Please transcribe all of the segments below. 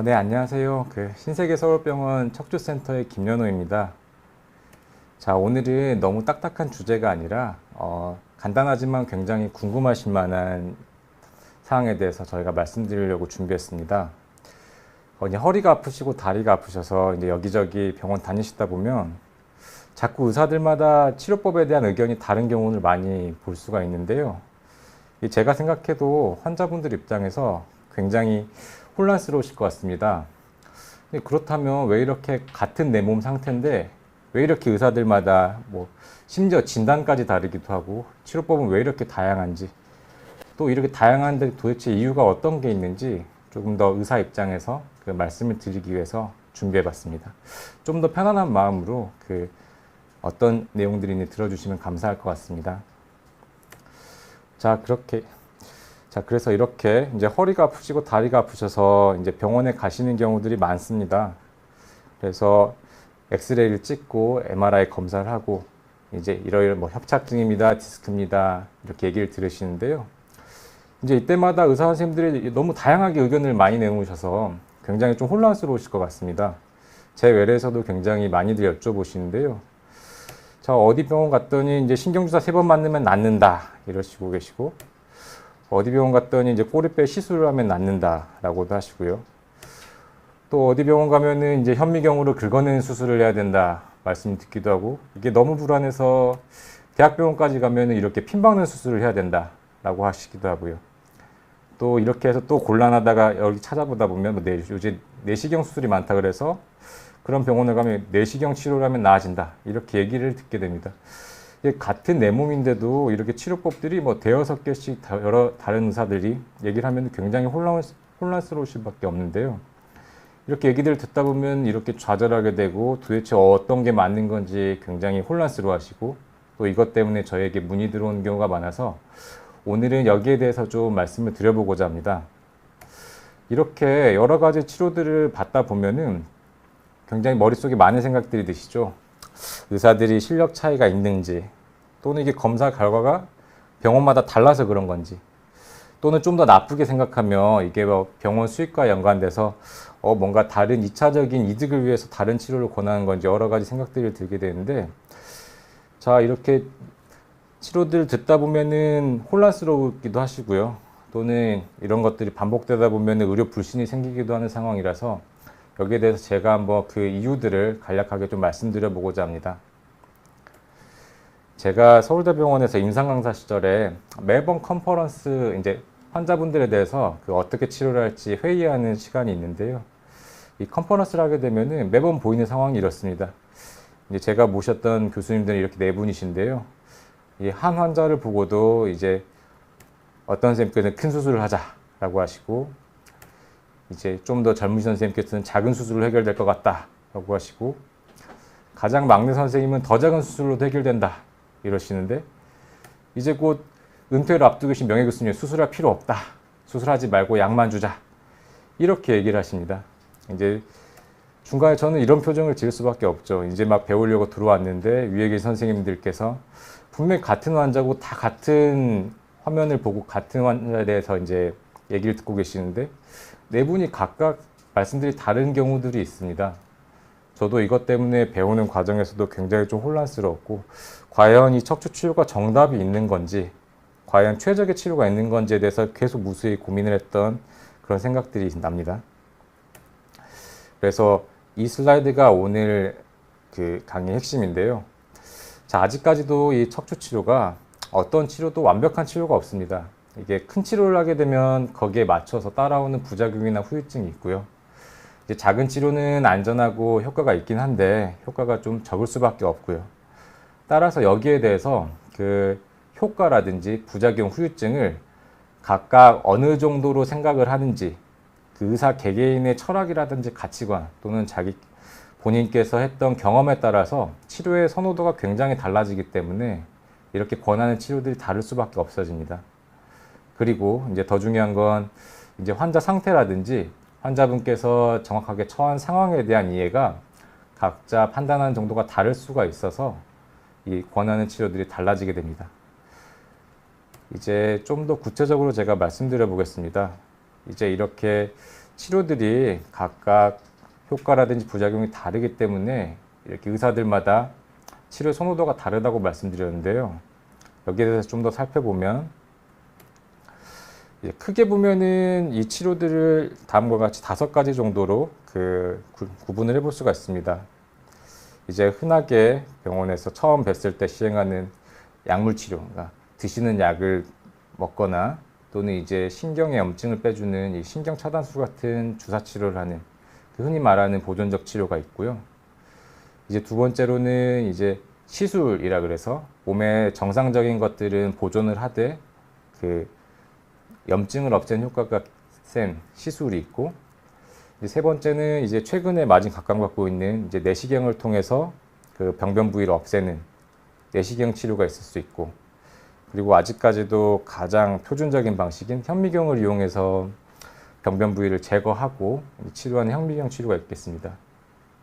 네, 안녕하세요. 신세계 서울병원 척추센터의 김연호입니다. 자, 오늘은 너무 딱딱한 주제가 아니라 간단하지만 굉장히 궁금하실 만한 사항에 대해서 저희가 말씀드리려고 준비했습니다. 이제 허리가 아프시고 다리가 아프셔서 이제 여기저기 병원 다니시다 보면 자꾸 의사들마다 치료법에 대한 의견이 다른 경우를 많이 볼 수가 있는데요. 제가 생각해도 환자분들 입장에서 굉장히 혼란스러우실 것 같습니다. 그렇다면 왜 이렇게 같은 내 몸 상태인데 왜 이렇게 의사들마다 심지어 진단까지 다르기도 하고 치료법은 왜 이렇게 다양한지, 또 이렇게 다양한데 도대체 이유가 어떤 게 있는지 조금 더 의사 입장에서 그 말씀을 드리기 위해서 준비해 봤습니다. 좀 더 편안한 마음으로 어떤 내용들이 있는지 들어주시면 감사할 것 같습니다. 그래서 이렇게 이제 허리가 아프시고 다리가 아프셔서 이제 병원에 가시는 경우들이 많습니다. 그래서 엑스레이를 찍고 MRI 검사를 하고 이제 이러이러 협착증입니다, 디스크입니다 이렇게 얘기를 들으시는데요. 이제 이때마다 의사 선생님들이 너무 다양하게 의견을 많이 내놓으셔서 굉장히 좀 혼란스러우실 것 같습니다. 제 외래에서도 굉장히 많이들 여쭤보시는데요. 자, 어디 병원 갔더니 이제 신경주사 3번 맞으면 낫는다 이러시고 계시고, 어디 병원 갔더니 이제 꼬리뼈 시술을 하면 낫는다라고도 하시고요. 또 어디 병원 가면은 이제 현미경으로 긁어내는 수술을 해야 된다 말씀 듣기도 하고, 이게 너무 불안해서 대학병원까지 가면은 이렇게 핀 박는 수술을 해야 된다라고 하시기도 하고요. 또 이렇게 해서 또 곤란하다가 여기 찾아보다 보면 요새 내시경 수술이 많다 그래서 그런 병원을 가면 내시경 치료를 하면 나아진다 이렇게 얘기를 듣게 됩니다. 같은 내 몸인데도 이렇게 치료법들이 대여섯 개씩 여러 다른 의사들이 얘기를 하면 굉장히 혼란스러우실 수밖에 없는데요. 이렇게 얘기들을 듣다 보면 이렇게 좌절하게 되고 도대체 어떤 게 맞는 건지 굉장히 혼란스러워하시고, 또 이것 때문에 저에게 문의 들어오는 경우가 많아서 오늘은 여기에 대해서 좀 말씀을 드려보고자 합니다. 이렇게 여러 가지 치료들을 받다 보면은 굉장히 머릿속에 많은 생각들이 드시죠. 의사들이 실력 차이가 있는지, 또는 이게 검사 결과가 병원마다 달라서 그런 건지, 또는 좀 더 나쁘게 생각하면 이게 병원 수익과 연관돼서 뭔가 다른 2차적인 이득을 위해서 다른 치료를 권하는 건지 여러 가지 생각들이 들게 되는데, 자, 이렇게 치료들을 듣다 보면은 혼란스러우기도 하시고요. 또는 이런 것들이 반복되다 보면은 의료 불신이 생기기도 하는 상황이라서 여기에 대해서 제가 한번 그 이유들을 간략하게 좀 말씀드려 보고자 합니다. 제가 서울대병원에서 임상 강사 시절에 매번 컨퍼런스 이제 환자분들에 대해서 어떻게 치료를 할지 회의하는 시간이 있는데요. 이 컨퍼런스를 하게 되면은 매번 보이는 상황이 이렇습니다. 이제 제가 모셨던 교수님들은 이렇게 네 분이신데요. 이 한 환자를 보고도 이제 어떤 선생님께서는 큰 수술을 하자라고 하시고, 이제 좀 더 젊으신 선생님께서는 작은 수술로 해결될 것 같다라고 하시고, 가장 막내 선생님은 더 작은 수술로도 해결된다 이러시는데, 이제 곧 은퇴를 앞두고 계신 명예 교수님 수술할 필요 없다, 수술하지 말고 약만 주자 이렇게 얘기를 하십니다. 이제 중간에 저는 이런 표정을 지을 수밖에 없죠. 이제 막 배우려고 들어왔는데 위에 계신 선생님들께서 분명히 같은 환자고 다 같은 화면을 보고 같은 환자에 대해서 이제 얘기를 듣고 계시는데 네 분이 각각 말씀들이 다른 경우들이 있습니다. 저도 이것 때문에 배우는 과정에서도 굉장히 좀 혼란스러웠고, 과연 이 척추 치료가 정답이 있는 건지, 과연 최적의 치료가 있는 건지에 대해서 계속 무수히 고민을 했던 그런 생각들이 납니다. 그래서 이 슬라이드가 오늘 강의의 핵심인데요. 자, 아직까지도 이 척추 치료가 어떤 치료도 완벽한 치료가 없습니다. 이게 큰 치료를 하게 되면 거기에 맞춰서 따라오는 부작용이나 후유증이 있고요. 이제 작은 치료는 안전하고 효과가 있긴 한데 효과가 좀 적을 수밖에 없고요. 따라서 여기에 대해서 효과라든지 부작용, 후유증을 각각 어느 정도로 생각을 하는지, 의사 개개인의 철학이라든지 가치관 또는 본인께서 했던 경험에 따라서 치료의 선호도가 굉장히 달라지기 때문에 이렇게 권하는 치료들이 다를 수밖에 없어집니다. 그리고 이제 더 중요한 건 이제 환자 상태라든지 환자분께서 정확하게 처한 상황에 대한 이해가 각자 판단하는 정도가 다를 수가 있어서 이 권하는 치료들이 달라지게 됩니다. 이제 좀 더 구체적으로 제가 말씀드려 보겠습니다. 이제 이렇게 치료들이 각각 효과라든지 부작용이 다르기 때문에 이렇게 의사들마다 치료 선호도가 다르다고 말씀드렸는데요. 여기에 대해서 좀 더 살펴보면 크게 보면은 이 치료들을 다음과 같이 5가지 정도로 구분을 해볼 수가 있습니다. 이제 흔하게 병원에서 처음 뵀을 때 시행하는 약물 치료, 그러니까 드시는 약을 먹거나 또는 이제 신경의 염증을 빼주는 이 신경 차단술 같은 주사 치료를 하는 흔히 말하는 보존적 치료가 있고요. 이제 두 번째로는 이제 시술이라 그래서 몸의 정상적인 것들은 보존을 하되 염증을 없애는 효과가 센 시술이 있고, 이제 세 번째는 이제 최근에 많이 각광받고 있는 이제 내시경을 통해서 병변 부위를 없애는 내시경 치료가 있을 수 있고, 그리고 아직까지도 가장 표준적인 방식인 현미경을 이용해서 병변 부위를 제거하고 치료하는 현미경 치료가 있겠습니다.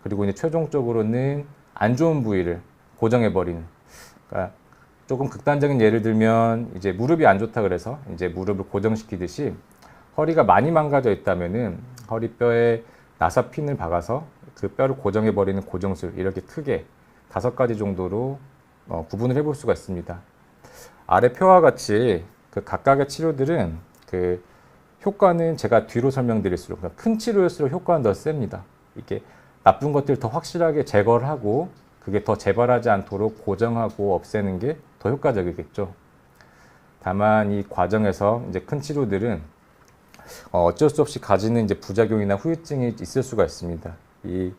그리고 이제 최종적으로는 안 좋은 부위를 고정해버리는, 그러니까 조금 극단적인 예를 들면 이제 무릎이 안 좋다 그래서 이제 무릎을 고정시키듯이 허리가 많이 망가져 있다면은 허리뼈에 나사핀을 박아서 그 뼈를 고정해 버리는 고정술, 이렇게 크게 5가지 정도로 구분을 해볼 수가 있습니다. 아래 표와 같이 각각의 치료들은 효과는 제가 뒤로 설명드릴수록, 그러니까 큰 치료일수록 효과는 더 셉니다. 이게 나쁜 것들을 더 확실하게 제거를 하고 그게 더 재발하지 않도록 고정하고 없애는 게 더 효과적이겠죠. 다만 이 과정에서 이제 큰 치료들은 어쩔 수 없이 가지는 이제 부작용이나 후유증이 있을 수가 있습니다. 이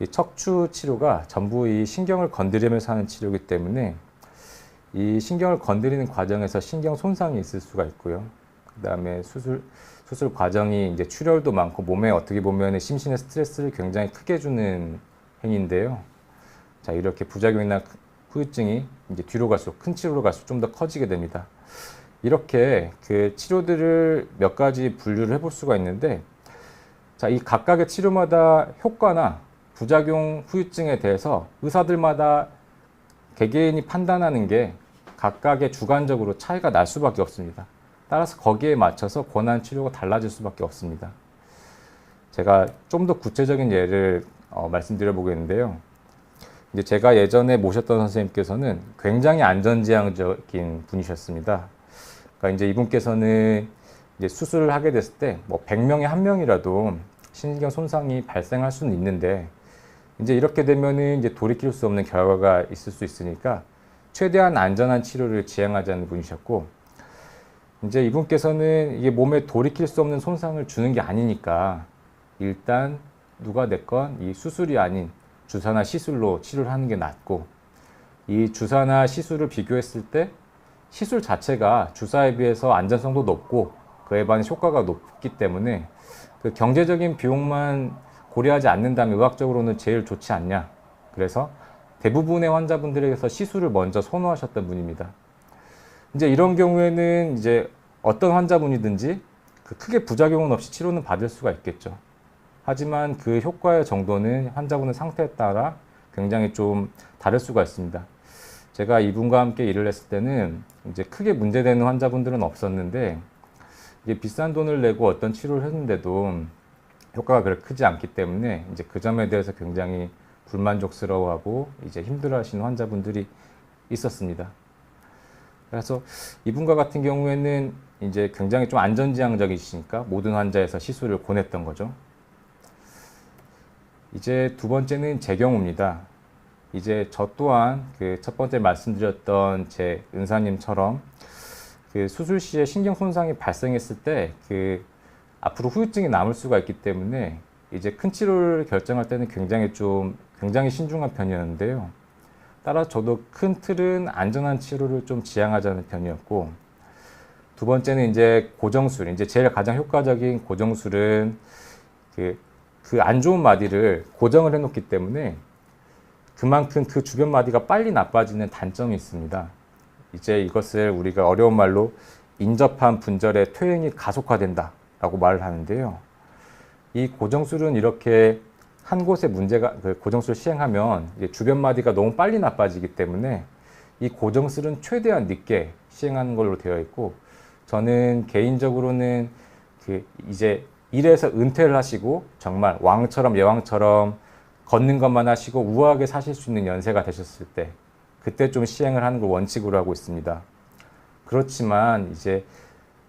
척추 치료가 전부 이 신경을 건드리면서 하는 치료이기 때문에 이 신경을 건드리는 과정에서 신경 손상이 있을 수가 있고요. 그 다음에 수술 과정이 이제 출혈도 많고 몸에 어떻게 보면 심신의 스트레스를 굉장히 크게 주는 행위인데요. 자, 이렇게 부작용이나 후유증이 이제 뒤로 갈수록, 큰 치료로 갈수록 좀 더 커지게 됩니다. 이렇게 치료들을 몇 가지 분류를 해볼 수가 있는데, 자, 이 각각의 치료마다 효과나 부작용, 후유증에 대해서 의사들마다 개개인이 판단하는 게 각각의 주관적으로 차이가 날 수밖에 없습니다. 따라서 거기에 맞춰서 권한 치료가 달라질 수밖에 없습니다. 제가 좀 더 구체적인 예를 말씀드려 보겠는데요. 이제 제가 예전에 모셨던 선생님께서는 굉장히 안전지향적인 분이셨습니다. 그러니까 이제 이분께서는 이제 수술을 하게 됐을 때 뭐 100명에 1명이라도 신경 손상이 발생할 수는 있는데, 이제 이렇게 되면은 이제 돌이킬 수 없는 결과가 있을 수 있으니까 최대한 안전한 치료를 지향하자는 분이셨고, 이제 이분께서는 이게 몸에 돌이킬 수 없는 손상을 주는 게 아니니까 일단 누가 됐건 이 수술이 아닌 주사나 시술로 치료를 하는 게 낫고, 이 주사나 시술을 비교했을 때 시술 자체가 주사에 비해서 안전성도 높고 그에 반해 효과가 높기 때문에 경제적인 비용만 고려하지 않는다면 의학적으로는 제일 좋지 않냐. 그래서 대부분의 환자분들에게서 시술을 먼저 선호하셨던 분입니다. 이제 이런 경우에는 이제 어떤 환자분이든지 크게 부작용은 없이 치료는 받을 수가 있겠죠. 하지만 그 효과의 정도는 환자분의 상태에 따라 굉장히 좀 다를 수가 있습니다. 제가 이분과 함께 일을 했을 때는 이제 크게 문제되는 환자분들은 없었는데, 이게 비싼 돈을 내고 어떤 치료를 했는데도 효과가 그렇게 크지 않기 때문에 이제 그 점에 대해서 굉장히 불만족스러워하고 이제 힘들어하시는 환자분들이 있었습니다. 그래서 이분과 같은 경우에는 이제 굉장히 좀 안전지향적이시니까 모든 환자에서 시술을 권했던 거죠. 이제 두 번째는 제 경우입니다. 이제 저 또한 첫 번째 말씀드렸던 제 은사님처럼 수술 시에 신경 손상이 발생했을 때 앞으로 후유증이 남을 수가 있기 때문에 이제 큰 치료를 결정할 때는 굉장히 신중한 편이었는데요. 따라서 저도 큰 틀은 안전한 치료를 좀 지향하자는 편이었고, 두 번째는 이제 고정술, 이제 제일 가장 효과적인 고정술은 그 안 좋은 마디를 고정을 해놓기 때문에 그만큼 그 주변 마디가 빨리 나빠지는 단점이 있습니다. 이제 이것을 우리가 어려운 말로 인접한 분절의 퇴행이 가속화된다 라고 말을 하는데요. 이 고정술은 이렇게 한 곳에 고정술을 시행하면 주변 마디가 너무 빨리 나빠지기 때문에 이 고정술은 최대한 늦게 시행하는 걸로 되어 있고, 저는 개인적으로는 이제 일에서 은퇴를 하시고 정말 왕처럼 예왕처럼 걷는 것만 하시고 우아하게 사실 수 있는 연세가 되셨을 때 그때 좀 시행을 하는 걸 원칙으로 하고 있습니다. 그렇지만 이제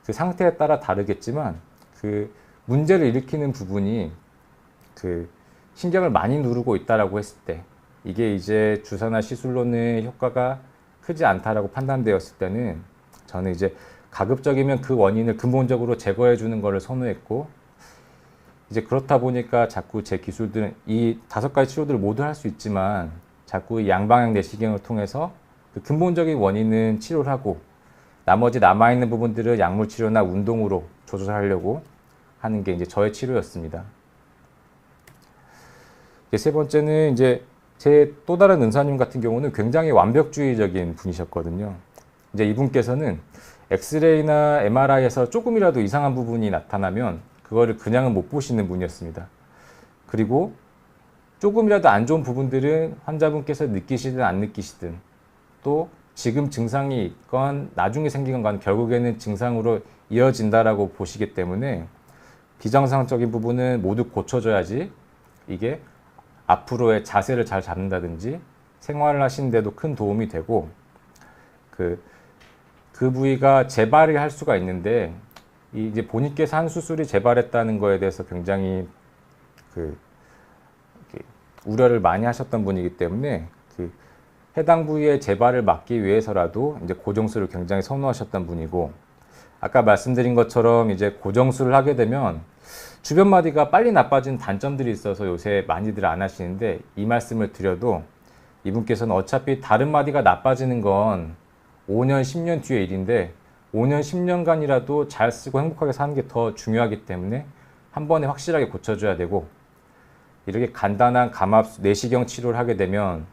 그 상태에 따라 다르겠지만 그 문제를 일으키는 부분이 그 신경을 많이 누르고 있다라고 했을 때 이게 이제 주사나 시술로는 효과가 크지 않다라고 판단되었을 때는 저는 이제 가급적이면 그 원인을 근본적으로 제거해 주는 것을 선호했고 이제 그렇다 보니까 자꾸 제 기술들은 이 5가지 치료들을 모두 할 수 있지만 자꾸 이 양방향 내시경을 통해서 그 근본적인 원인은 치료를 하고 나머지 남아있는 부분들을 약물 치료나 운동으로 조절하려고 하는 게 이제 저의 치료였습니다. 세 번째는 이제 제 또 다른 은사님 같은 경우는 굉장히 완벽주의적인 분이셨거든요. 이제 이분께서는 엑스레이나 MRI에서 조금이라도 이상한 부분이 나타나면 그거를 그냥은 못 보시는 분이었습니다. 그리고 조금이라도 안 좋은 부분들은 환자분께서 느끼시든 안 느끼시든 또 지금 증상이 있건 나중에 생긴 건 결국에는 증상으로 이어진다라고 보시기 때문에 비정상적인 부분은 모두 고쳐줘야지 이게 앞으로의 자세를 잘 잡는다든지 생활을 하시는데도 큰 도움이 되고 그 부위가 재발을 할 수가 있는데 이제 본인께서 한 수술이 재발했다는 거에 대해서 굉장히 우려를 많이 하셨던 분이기 때문에 해당 부위의 재발을 막기 위해서라도 이제 고정술을 굉장히 선호하셨던 분이고 아까 말씀드린 것처럼 이제 고정술을 하게 되면 주변 마디가 빨리 나빠지는 단점들이 있어서 요새 많이들 안 하시는데 이 말씀을 드려도 이분께서는 어차피 다른 마디가 나빠지는 건 5년, 10년 뒤의 일인데 5년, 10년간이라도 잘 쓰고 행복하게 사는 게 더 중요하기 때문에 한 번에 확실하게 고쳐줘야 되고 이렇게 간단한 감압 내시경 치료를 하게 되면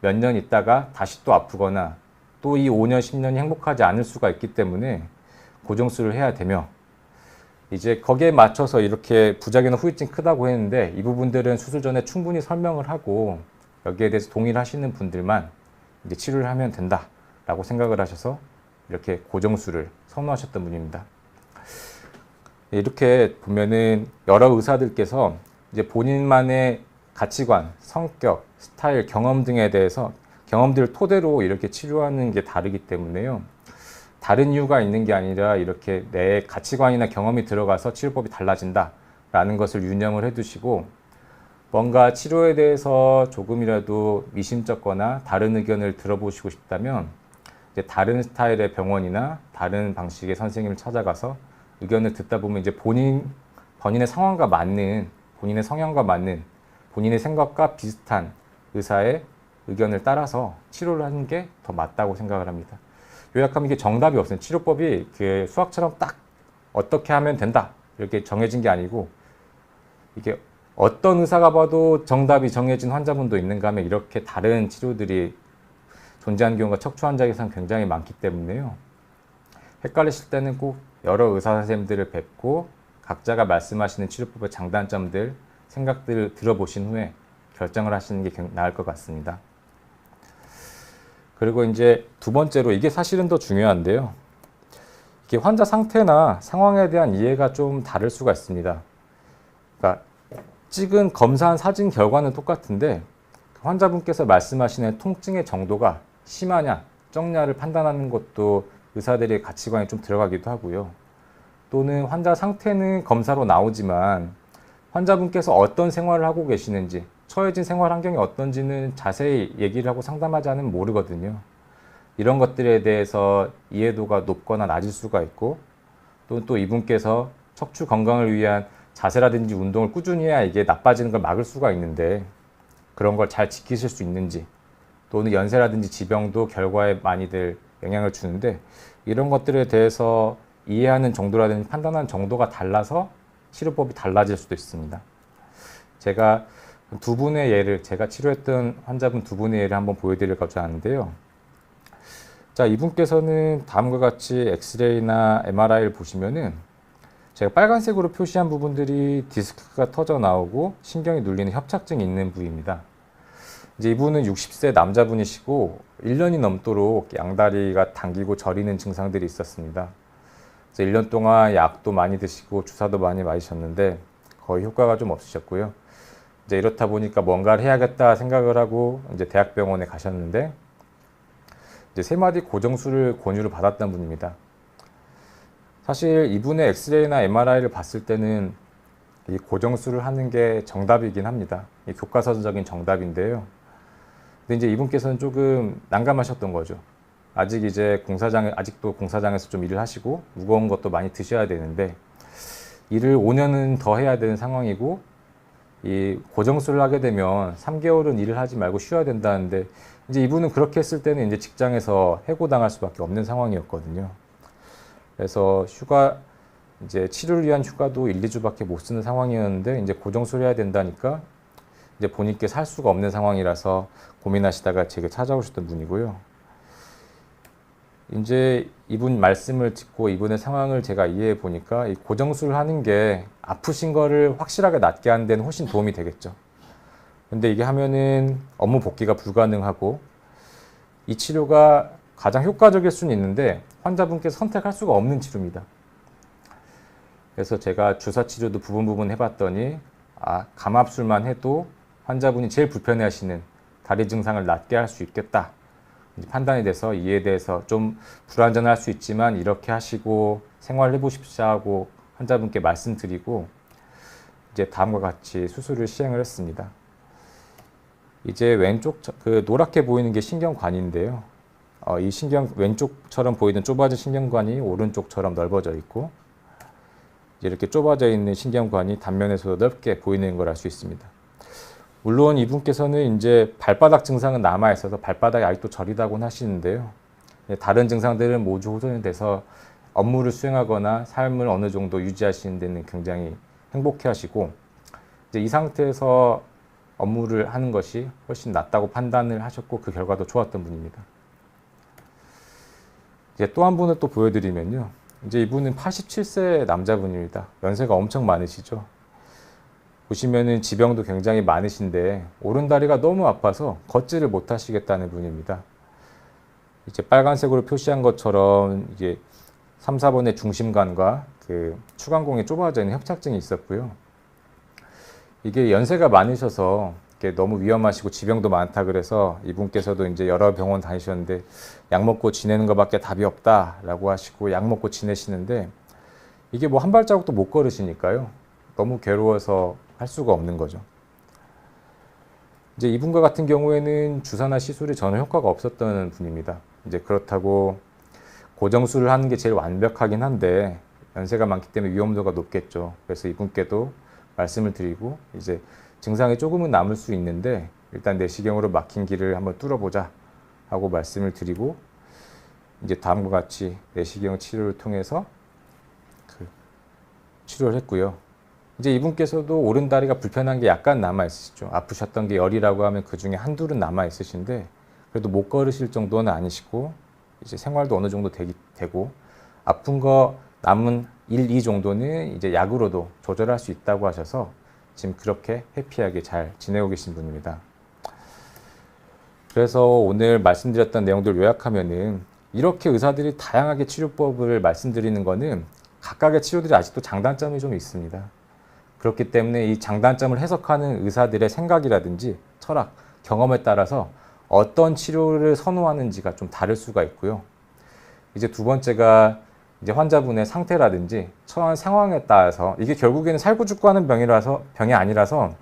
몇 년 있다가 다시 또 아프거나 또 이 5년, 10년이 행복하지 않을 수가 있기 때문에 고정술을 해야 되며 이제 거기에 맞춰서 이렇게 부작용이나 후유증 크다고 했는데 이 부분들은 수술 전에 충분히 설명을 하고 여기에 대해서 동의를 하시는 분들만 이제 치료를 하면 된다라고 생각을 하셔서 이렇게 고정술을 선호하셨던 분입니다. 이렇게 보면은 여러 의사들께서 이제 본인만의 가치관, 성격, 스타일, 경험 등에 대해서 경험들을 토대로 이렇게 치료하는 게 다르기 때문에요. 다른 이유가 있는 게 아니라 이렇게 내 가치관이나 경험이 들어가서 치료법이 달라진다라는 것을 유념을 해두시고 뭔가 치료에 대해서 조금이라도 미심쩍거나 다른 의견을 들어보시고 싶다면 이제 다른 스타일의 병원이나 다른 방식의 선생님을 찾아가서 의견을 듣다 보면 이제 본인의 상황과 맞는 본인의 성향과 맞는 본인의 생각과 비슷한 의사의 의견을 따라서 치료를 하는 게 더 맞다고 생각을 합니다. 요약하면 이게 정답이 없어요. 치료법이 그 수학처럼 딱 어떻게 하면 된다 이렇게 정해진 게 아니고 이게 어떤 의사가 봐도 정답이 정해진 환자분도 있는가 하면 이렇게 다른 치료들이 존재하는 경우가 척추 환자에서는 굉장히 많기 때문에요. 헷갈리실 때는 꼭 여러 의사 선생님들을 뵙고 각자가 말씀하시는 치료법의 장단점들, 생각들을 들어보신 후에 결정을 하시는 게 나을 것 같습니다. 그리고 이제 두 번째로 이게 사실은 더 중요한데요. 이게 환자 상태나 상황에 대한 이해가 좀 다를 수가 있습니다. 그러니까 찍은 검사한 사진 결과는 똑같은데 환자분께서 말씀하시는 통증의 정도가 심하냐, 적냐를 판단하는 것도 의사들의 가치관이 좀 들어가기도 하고요. 또는 환자 상태는 검사로 나오지만 환자분께서 어떤 생활을 하고 계시는지, 처해진 생활 환경이 어떤지는 자세히 얘기를 하고 상담하지 않으면 모르거든요. 이런 것들에 대해서 이해도가 높거나 낮을 수가 있고 또 이분께서 척추 건강을 위한 자세라든지 운동을 꾸준히 해야 이게 나빠지는 걸 막을 수가 있는데 그런 걸 잘 지키실 수 있는지 또는 연세라든지 지병도 결과에 많이들 영향을 주는데 이런 것들에 대해서 이해하는 정도라든지 판단하는 정도가 달라서 치료법이 달라질 수도 있습니다. 제가 두 분의 예를, 제가 치료했던 환자분 두 분의 예를 한번 보여드리려고 하는데요. 자, 이분께서는 다음과 같이 엑스레이나 MRI를 보시면은 제가 빨간색으로 표시한 부분들이 디스크가 터져 나오고 신경이 눌리는 협착증이 있는 부위입니다. 이제 이분은 60세 남자분이시고 1년이 넘도록 양다리가 당기고 저리는 증상들이 있었습니다. 그래서 1년 동안 약도 많이 드시고 주사도 많이 맞으셨는데 거의 효과가 좀 없으셨고요. 이제 이렇다 보니까 뭔가를 해야겠다 생각을 하고 이제 대학병원에 가셨는데 이제 3마디 고정술을 권유를 받았던 분입니다. 사실 이분의 엑스레이나 MRI를 봤을 때는 이 고정술을 하는 게 정답이긴 합니다. 이 교과서적인 정답인데요. 근데 이제 이분께서는 조금 난감하셨던 거죠. 아직도 공사장에서 좀 일을 하시고 무거운 것도 많이 드셔야 되는데 일을 5년은 더 해야 되는 상황이고 이 고정술을 하게 되면 3개월은 일을 하지 말고 쉬어야 된다는데 이제 이분은 그렇게 했을 때는 이제 직장에서 해고당할 수밖에 없는 상황이었거든요. 그래서 이제 치료를 위한 휴가도 1, 2주밖에 못 쓰는 상황이었는데 이제 고정술 해야 된다니까 이제 본인께 살 수가 없는 상황이라서 고민하시다가 제게 찾아오셨던 분이고요. 이제 이분 말씀을 듣고 이분의 상황을 제가 이해해 보니까 이 고정술을 하는 게 아프신 거를 확실하게 낫게 하는 데는 훨씬 도움이 되겠죠. 근데 이게 하면은 업무 복귀가 불가능하고 이 치료가 가장 효과적일 수는 있는데 환자분께서 선택할 수가 없는 치료입니다. 그래서 제가 주사 치료도 부분 해봤더니 감압술만 해도 환자분이 제일 불편해하시는 다리 증상을 낫게 할 수 있겠다 판단이 돼서 이에 대해서 좀 불안전할 수 있지만 이렇게 하시고 생활해 보십시오 하고 환자분께 말씀드리고 이제 다음과 같이 수술을 시행을 했습니다. 이제 왼쪽 그 노랗게 보이는 게 신경관인데요. 이 왼쪽처럼 보이는 좁아진 신경관이 오른쪽처럼 넓어져 있고 이렇게 좁아져 있는 신경관이 단면에서도 넓게 보이는 걸 알 수 있습니다. 물론 이분께서는 이제 발바닥 증상은 남아 있어서 발바닥이 아직도 저리다고는 하시는데요. 다른 증상들은 모두 호전이 돼서 업무를 수행하거나 삶을 어느 정도 유지하시는 데는 굉장히 행복해 하시고 이제 이 상태에서 업무를 하는 것이 훨씬 낫다고 판단을 하셨고 그 결과도 좋았던 분입니다. 이제 또 한 분을 또 보여드리면요. 이제 이분은 87세 남자분입니다. 연세가 엄청 많으시죠. 보시면은 지병도 굉장히 많으신데 오른다리가 너무 아파서 걷지를 못 하시겠다는 분입니다. 이제 빨간색으로 표시한 것처럼 이제 3, 4번의 중심관과 그 추간공에 좁아져 있는 협착증이 있었고요. 이게 연세가 많으셔서 이게 너무 위험하시고 지병도 많다 그래서 이분께서도 이제 여러 병원 다니셨는데 약 먹고 지내는 것밖에 답이 없다라고 하시고 약 먹고 지내시는데 이게 뭐 한 발자국도 못 걸으시니까요. 너무 괴로워서 할 수가 없는 거죠. 이제 이분과 같은 경우에는 주사나 시술이 전혀 효과가 없었던 분입니다. 이제 그렇다고 고정술을 하는 게 제일 완벽하긴 한데 연세가 많기 때문에 위험도가 높겠죠. 그래서 이분께도 말씀을 드리고 이제 증상이 조금은 남을 수 있는데 일단 내시경으로 막힌 길을 한번 뚫어보자 하고 말씀을 드리고 이제 다음과 같이 내시경 치료를 통해서 치료를 했고요. 이제 이분께서도 오른다리가 불편한 게 약간 남아 있으시죠. 아프셨던 게 열이라고 하면 그 중에 한둘은 남아 있으신데 그래도 못 걸으실 정도는 아니시고 이제 생활도 어느 정도 되고 아픈 거 남은 1, 2 정도는 이제 약으로도 조절할 수 있다고 하셔서 지금 그렇게 해피하게 잘 지내고 계신 분입니다. 그래서 오늘 말씀드렸던 내용들 요약하면은 이렇게 의사들이 다양하게 치료법을 말씀드리는 거는 각각의 치료들이 아직도 장단점이 좀 있습니다. 그렇기 때문에 이 장단점을 해석하는 의사들의 생각이라든지 철학, 경험에 따라서 어떤 치료를 선호하는지가 좀 다를 수가 있고요. 이제 두 번째가 이제 환자분의 상태라든지 처한 상황에 따라서 이게 결국에는 살고 죽고 하는 병이 아니라서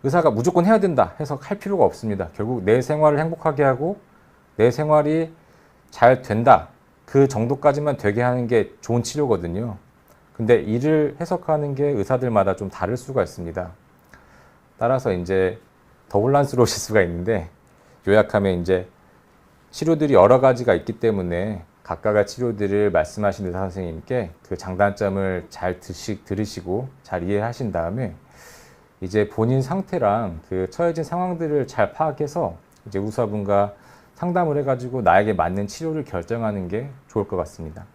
의사가 무조건 해야 된다 해서 할 필요가 없습니다. 결국 내 생활을 행복하게 하고 내 생활이 잘 된다 그 정도까지만 되게 하는 게 좋은 치료거든요. 근데 이를 해석하는 게 의사들마다 좀 다를 수가 있습니다. 따라서 이제 더 혼란스러우실 수가 있는데 요약하면 이제 치료들이 여러 가지가 있기 때문에 각각의 치료들을 말씀하신 의사 선생님께 그 장단점을 잘 들으시고 잘 이해하신 다음에 이제 본인 상태랑 그 처해진 상황들을 잘 파악해서 이제 의사분과 상담을 해가지고 나에게 맞는 치료를 결정하는 게 좋을 것 같습니다.